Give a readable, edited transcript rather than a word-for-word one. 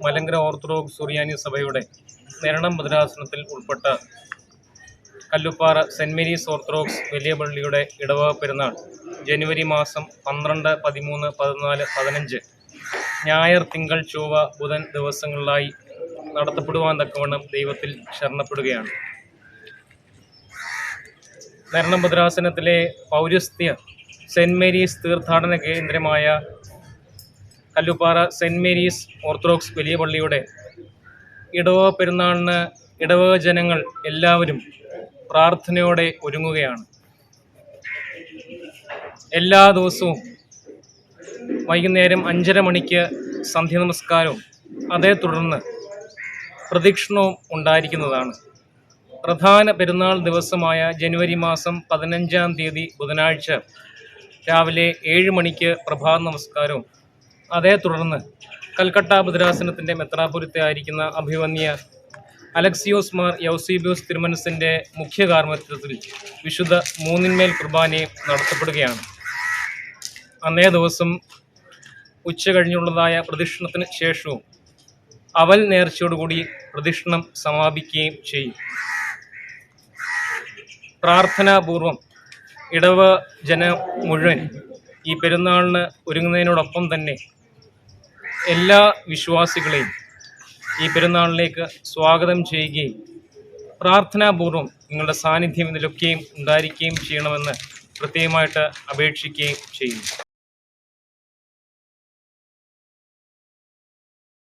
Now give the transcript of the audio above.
Malankara orthodox സുറിയാനി സഭയുടെ നേരണം ഭദ്രാസനത്തിൽ ഉൾപ്പെട്ട Kalluppara cent Mary's orthodox വലിയ പള്ളിയുടെ ഇടവക പെരുന്നാൾ ജനുവരി മാസം 12, 13, 14, 15 ഞായർ, തിങ്കൾ, ചൊവ്വ, ബുധൻ ദിവസങ്ങളിലായി നടത്തപ്പെടുവാൻ തക്കവണ്ണം ദൈവത്തിൽ ശരണപ്പെടുകയാണ്. നേരണം ഭദ്രാസനത്തിലെ പൗരസ്ത്യ സെൻറ് മേരീസ് തീർത്ഥാടന കേന്ദ്രമായ കല്ലുപ്പാറ സെൻറ് മേരീസ് ഓർത്തഡോക്സ് വലിയ പള്ളിയുടെ ഇടവക പെരുന്നാളിന് ഇടവക ജനങ്ങൾ എല്ലാവരും പ്രാർത്ഥനയോടെ ഒരുങ്ങുകയാണ്. എല്ലാ ദിവസവും വൈകുന്നേരം 5:30 മണിക്ക് സന്ധ്യ നമസ്കാരവും അതേ തുടർന്ന് പ്രദക്ഷിണവും ഉണ്ടായിരിക്കുന്നതാണ്. പ്രധാന പെരുന്നാൾ ദിവസമായ ജനുവരി മാസം 15-ാം തീയതി ബുധനാഴ്ച രാവിലെ 7 മണിക്ക് പ്രഭാത നമസ്കാരവും അതേ തുടർന്ന് കൽക്കട്ട ഭദ്രാസനത്തിൻ്റെ മെത്രാപ്പൊലീത്തയായിരിക്കുന്ന അഭിവന്യ അലക്സിയോസ് മാർ യൗസീബിയോസ് തിരുമനസിൻ്റെ മുഖ്യ കാർമ്മികത്വത്തിൽ വിശുദ്ധ മൂന്നിന്മേൽ കുർബാനയും നടത്തപ്പെടുകയാണ്. അന്നേ ദിവസം ഉച്ച കഴിഞ്ഞുള്ളതായ പ്രദക്ഷിണത്തിന് ശേഷവും അവൽ നേർച്ചയോടുകൂടി പ്രദക്ഷിണം സമാപിക്കുകയും ചെയ്യും. പ്രാർത്ഥനാപൂർവം ഇടവ ജനം മുഴുവൻ ഈ പെരുന്നാളിന് ഒരുങ്ങുന്നതിനോടൊപ്പം തന്നെ എല്ലാ വിശ്വാസികളെയും ഈ പെരുന്നാളിലേക്ക് സ്വാഗതം ചെയ്യുകയും പ്രാർത്ഥനാപൂർവം നിങ്ങളുടെ സാന്നിധ്യം ഇതിലൊക്കെയും ഉണ്ടായിരിക്കുകയും ചെയ്യണമെന്ന് പ്രത്യേകമായിട്ട് അപേക്ഷിക്കുകയും ചെയ്യുന്നു.